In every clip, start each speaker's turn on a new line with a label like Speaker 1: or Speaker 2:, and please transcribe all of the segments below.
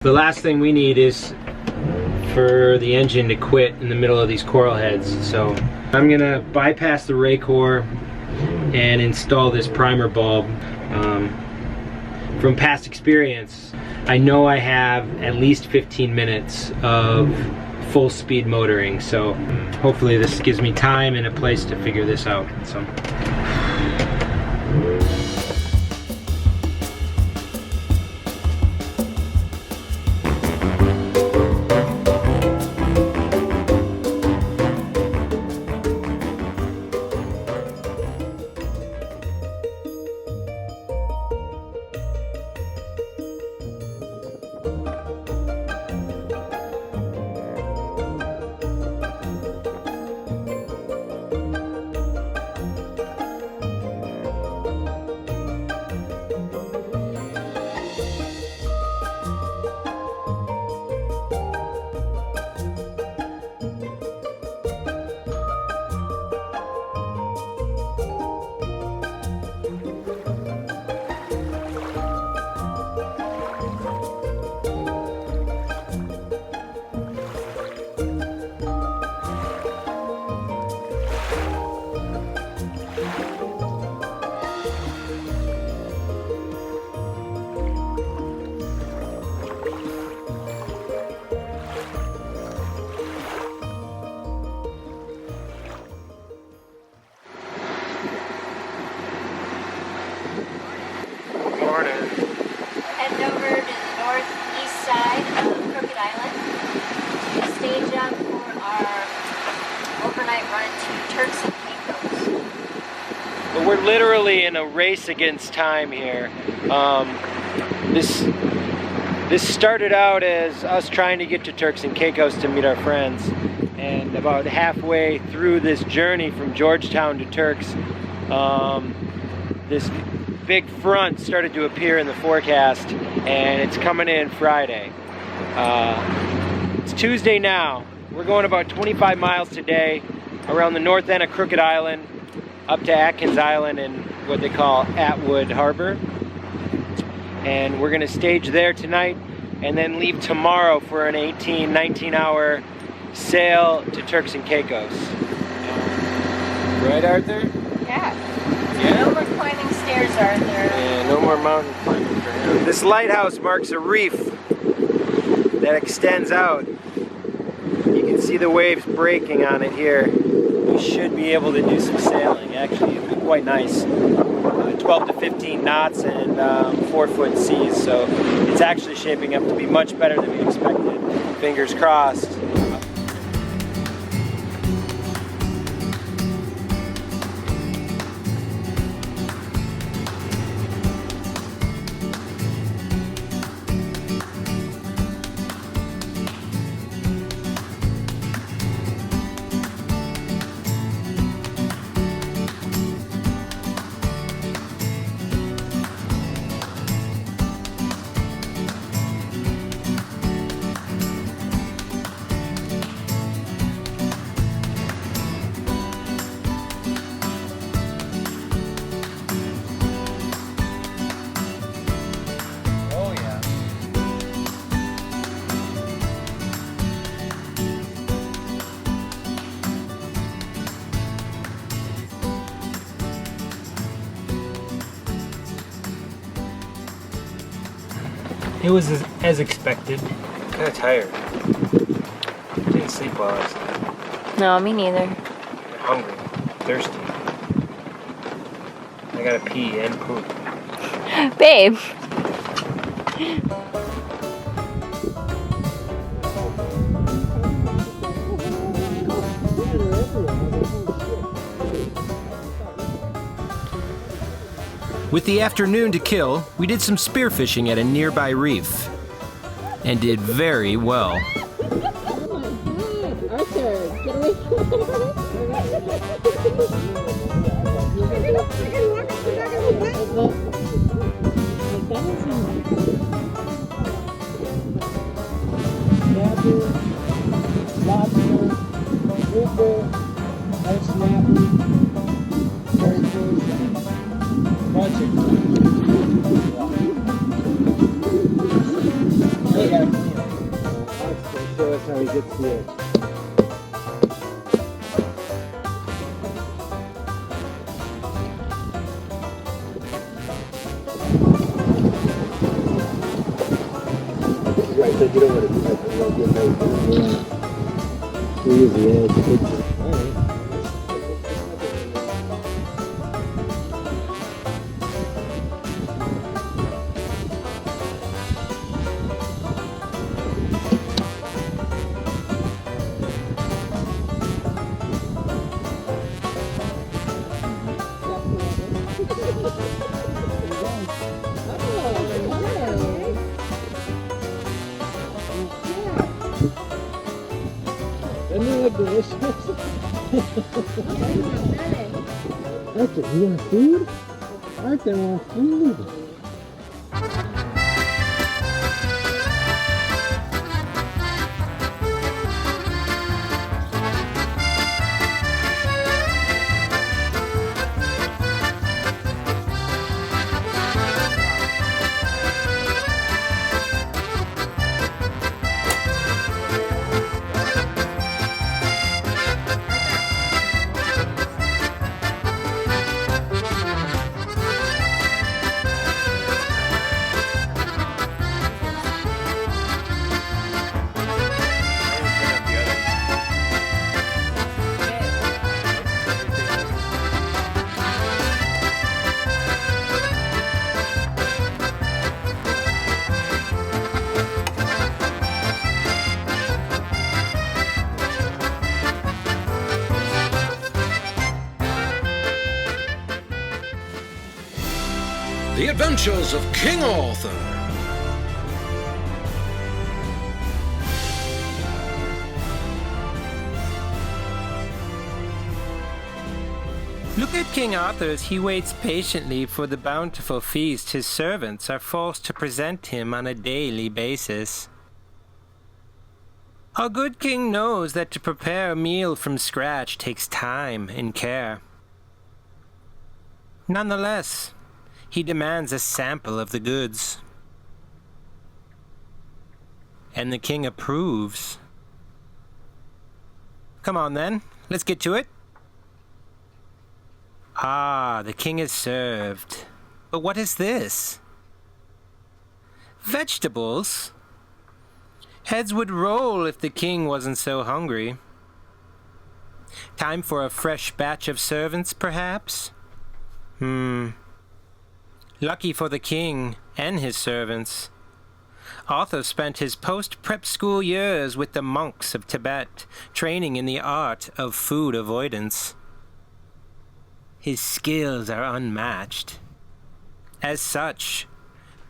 Speaker 1: The last thing we need is for the engine to quit in the middle of these coral heads. So I'm gonna bypass the ray core and install this primer bulb. From past experience, I know I have at least 15 minutes of full speed motoring, so hopefully this gives me time and a place to figure this out. So.
Speaker 2: Heading over to the northeast side of Crooked Island to stage up for our overnight run to Turks and Caicos.
Speaker 1: But we're literally in a race against time here. This started out as us trying to get to Turks and Caicos to meet our friends, and about halfway through this journey from Georgetown to Turks, this big front started to appear in the forecast, and it's coming in Friday. It's Tuesday now. We're going about 25 miles today around the north end of Crooked Island up to Atkins Island and what they call Atwood Harbor. And we're gonna stage there tonight and then leave tomorrow for an 19 hour sail to Turks and Caicos. Right, Arthur?
Speaker 2: Yeah.
Speaker 1: Yeah?
Speaker 2: No more climbing stairs, Arthur.
Speaker 1: Yeah, no more mountain climbing for him. This lighthouse marks a reef that extends out. You can see the waves breaking on it here. We should be able to do some sailing. Actually, it'll be quite nice. 12 to 15 knots and 4-foot seas, so it's actually shaping up to be much better than we expected. Fingers crossed. It was as expected. I'm kind of tired. Didn't sleep well last night.
Speaker 2: No, me neither.
Speaker 1: I'm hungry, thirsty. I gotta pee and poop.
Speaker 2: Babe.
Speaker 3: With the afternoon to kill, we did some spearfishing at a nearby reef, and did very well.
Speaker 4: Arthur, get away
Speaker 1: Hey, Show us how he gets to it. Right, so you don't want to do that. You don't get that. Here's the edge. Alright. Delicious. Arthur, you want food? Arthur wants food.
Speaker 4: The Adventures of King Arthur.
Speaker 3: Look at King Arthur as he waits patiently for the bountiful feast his servants are forced to present him on a daily basis. Our good king knows that to prepare a meal from scratch takes time and care. Nonetheless, he demands a sample of the goods. And the king approves. Come on then, let's get to it. Ah, the king is served. But what is this? Vegetables? Heads would roll if the king wasn't so hungry. Time for a fresh batch of servants, perhaps? Lucky for the king and his servants, Arthur spent his post-prep school years with the monks of Tibet, training in the art of food avoidance. His skills are unmatched. As such,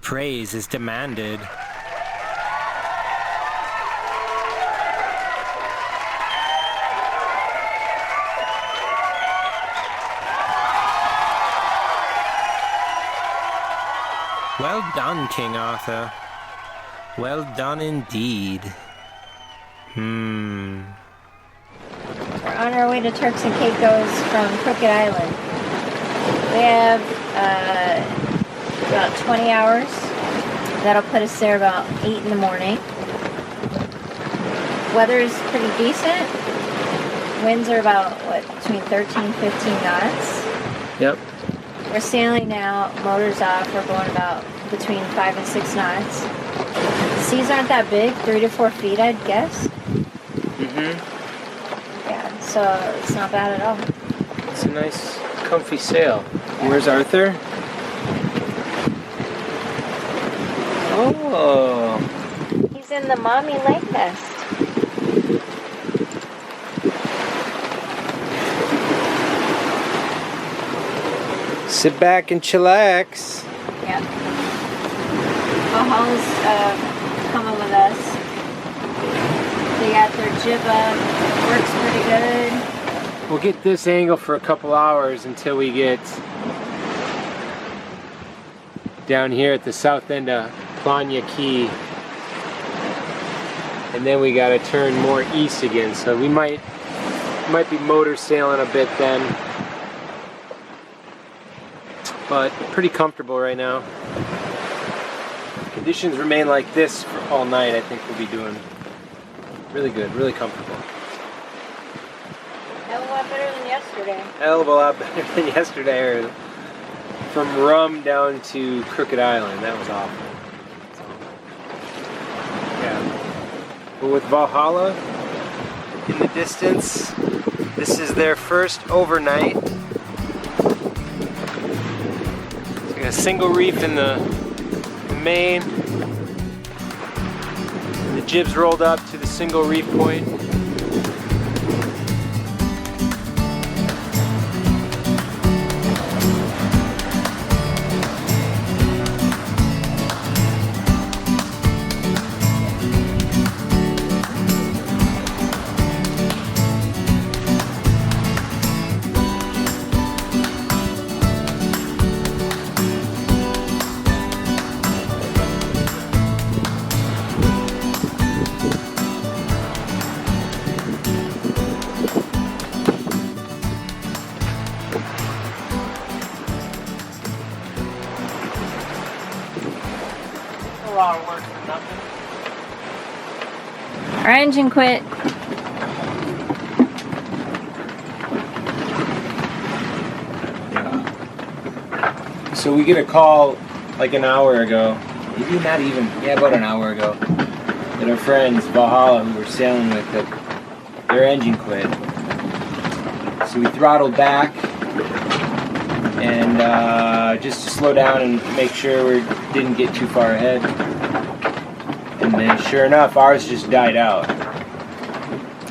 Speaker 3: praise is demanded. Well done, King Arthur. Well done indeed.
Speaker 2: We're on our way to Turks and Caicos from Crooked Island. We have about 20 hours. That'll put us there about 8 in the morning. Weather's pretty decent. Winds are about, between 13 15 knots.
Speaker 1: Yep.
Speaker 2: We're sailing now, motors off. We're going about between 5 and 6 knots. The seas aren't that big, 3 to 4 feet, I'd guess. Yeah, so it's not bad at all.
Speaker 1: It's a nice, comfy sail. Yeah. Where's Arthur? Oh.
Speaker 2: He's in the mommy light vest.
Speaker 1: Sit back and chillax.
Speaker 2: Yep. Bahamas coming with us. They got their jib up. Works pretty good.
Speaker 1: We'll get this angle for a couple hours until we get down here at the south end of Planya Key. And then we gotta turn more east again. So we might be motor sailing a bit then. But pretty comfortable right now. conditions remain like this for all night, I think we'll be doing really good, really comfortable.
Speaker 2: Hell of a lot better than yesterday.
Speaker 1: Hell of a lot better than yesterday. Or from Rum down to Crooked Island, that was awful. So, yeah. But with Valhalla in the distance, this is their first overnight. It's got a single reef in the main. The jib's rolled up to the single reef point. A lot of work for nothing.
Speaker 2: Our engine quit.
Speaker 1: So we get a call like an hour ago, maybe not even, yeah, about an hour ago, that our friends Valhalla, who we're sailing with, that their engine quit. So we throttled back and just to slow down and make sure we didn't get too far ahead. And then sure enough, ours just died out.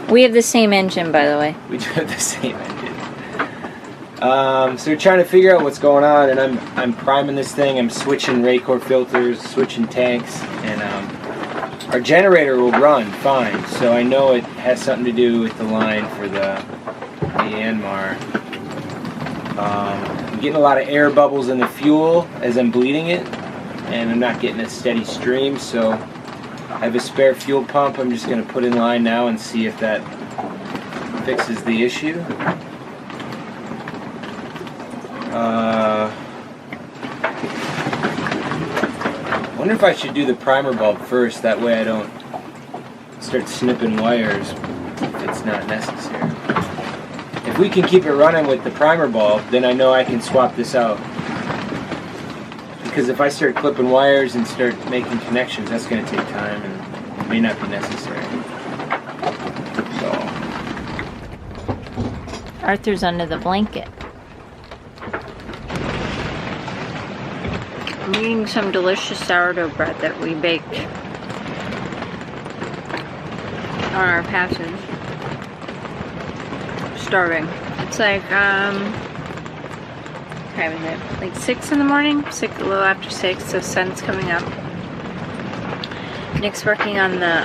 Speaker 2: We have the same engine, by the way.
Speaker 1: We do have the same engine. So we're trying to figure out what's going on, and I'm priming this thing. I'm switching Raycor filters, switching tanks, and our generator will run fine. So I know it has something to do with the line for the Myanmar. I'm getting a lot of air bubbles in the fuel as I'm bleeding it, and I'm not getting a steady stream. So I have a spare fuel pump. I'm just going to put in line now and see if that fixes the issue. I wonder if I should do the primer bulb first, that way I don't start snipping wires if it's not necessary. If we can keep it running with the primer bulb, then I know I can swap this out. Because if I start clipping wires and start making connections, that's going to take time and it may not be necessary. So.
Speaker 2: Arthur's under the blanket. I'm eating some delicious sourdough bread that we baked on our passage. Starving. It's like, what time is it? Like 6 in the morning? A little after 6, so sun's coming up. Nick's working on the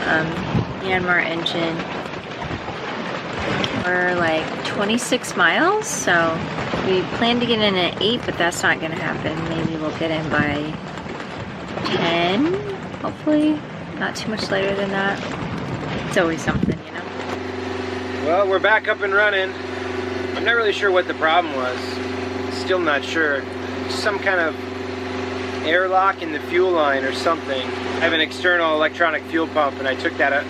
Speaker 2: Myanmar engine. We're like 26 miles, so we plan to get in at 8, but that's not going to happen. Maybe we'll get in by 10, hopefully. Not too much later than that. It's always something, you know?
Speaker 1: Well, we're back up and running. I'm not really sure what the problem was. Still not sure. Some kind of airlock in the fuel line or something. I have an external electronic fuel pump, and I took that up,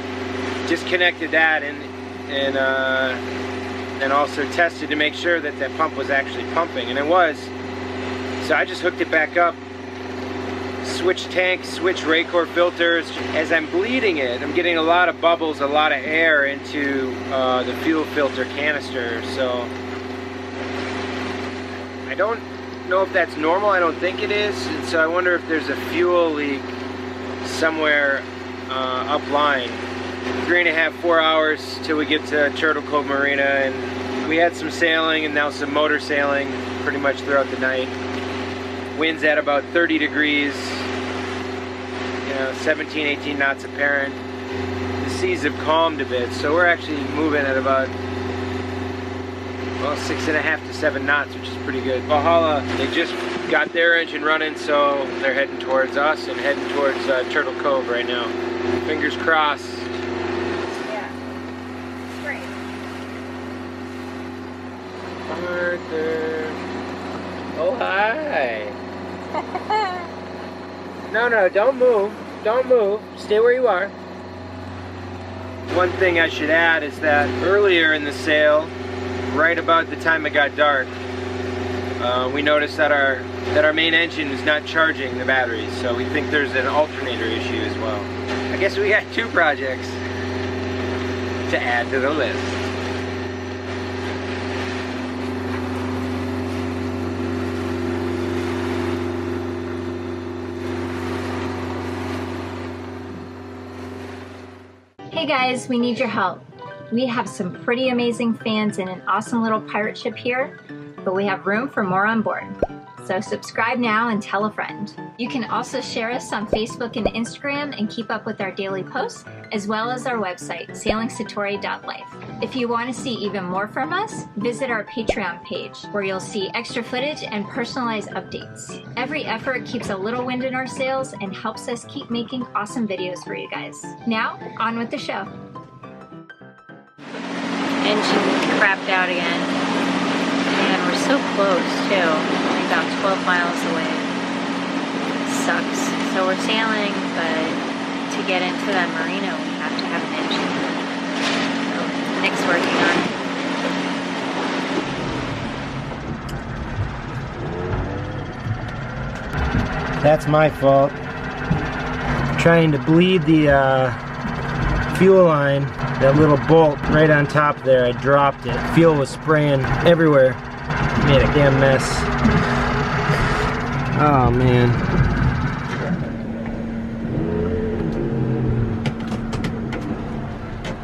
Speaker 1: disconnected that, and also tested to make sure that that pump was actually pumping, and it was. So I just hooked it back up, switched tanks, switched Raycor filters. As I'm bleeding it, I'm getting a lot of bubbles, a lot of air into the fuel filter canister. So I don't know if that's normal. I don't think it is. And so I wonder if there's a fuel leak somewhere upline. 3.5, 4 hours till we get to Turtle Cove Marina, and we had some sailing and now some motor sailing pretty much throughout the night. Winds at about 30 degrees, 17, 18 knots apparent. The seas have calmed a bit, so we're actually moving at about, well, 6.5 to 7 knots, which is pretty good. Valhalla, they just got their engine running, so they're heading towards us and heading towards Turtle Cove right now. Fingers crossed. Arthur. Oh, hi. No, don't move. Don't move. Stay where you are. One thing I should add is that earlier in the sail, right about the time it got dark, we noticed that our main engine is not charging the batteries, so we think there's an alternator issue as well. I guess we got 2 projects to add to the list.
Speaker 2: Hey guys, we need your help. We have some pretty amazing fans and an awesome little pirate ship here, but we have room for more on board. So subscribe now and tell a friend. You can also share us on Facebook and Instagram and keep up with our daily posts, as well as our website, sailingsatori.life. If you want to see even more from us, visit our Patreon page, where you'll see extra footage and personalized updates. Every effort keeps a little wind in our sails and helps us keep making awesome videos for you guys. Now, on with the show. Engine crapped out again. And we're so close, too. Only about 12 miles away. Sucks. So we're sailing, but to get into the marina, we have to have an engine. So Nick's working on it.
Speaker 1: That's my fault. Trying to bleed the fuel line, that little bolt right on top there, I dropped it. Fuel was spraying everywhere. Made a damn mess. Oh man.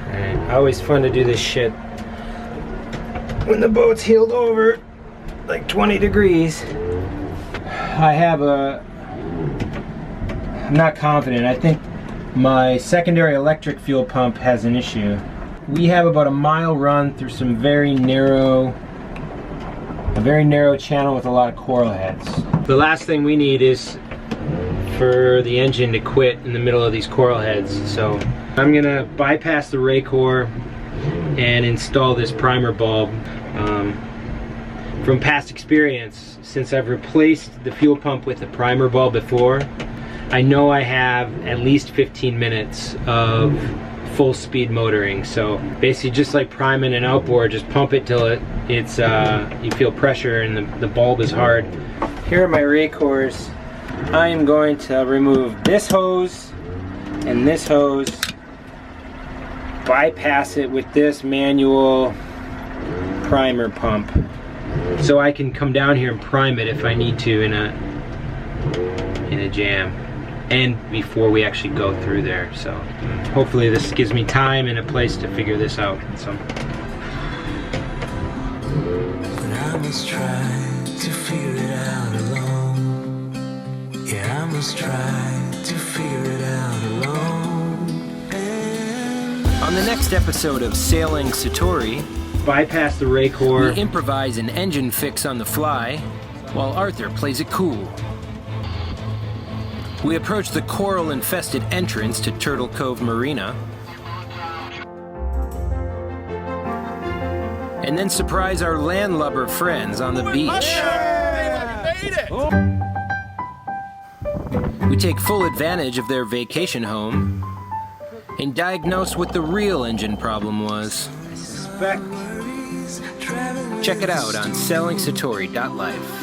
Speaker 1: Alright, always fun to do this shit when the boat's heeled over like 20 degrees. I'm not confident. I think my secondary electric fuel pump has an issue. We have about a mile run through some a very narrow channel with a lot of coral heads. The last thing we need is for the engine to quit in the middle of these coral heads. So I'm gonna bypass the ray core and install this primer bulb. From past experience, since I've replaced the fuel pump with the primer bulb before, I know I have at least 15 minutes of full speed motoring. So basically just like priming an outboard, just pump it till it's you feel pressure and the bulb is hard. Here are my ray cores. I am going to remove this hose and this hose, bypass it with this manual primer pump, so I can come down here and prime it if I need to in a jam, and before we actually go through there. So hopefully this gives me time and a place to figure this out. So
Speaker 5: I must try to figure it out alone. Yeah, I must try to figure it out alone.
Speaker 3: On the next episode of Sailing Satori,
Speaker 1: bypass the ray core.
Speaker 3: we improvise an engine fix on the fly, while Arthur plays it cool. We approach the coral-infested entrance to Turtle Cove Marina, and then surprise our landlubber friends on the beach. We take full advantage of their vacation home and diagnose what the real engine problem was. Check it out on sailingsatori.life.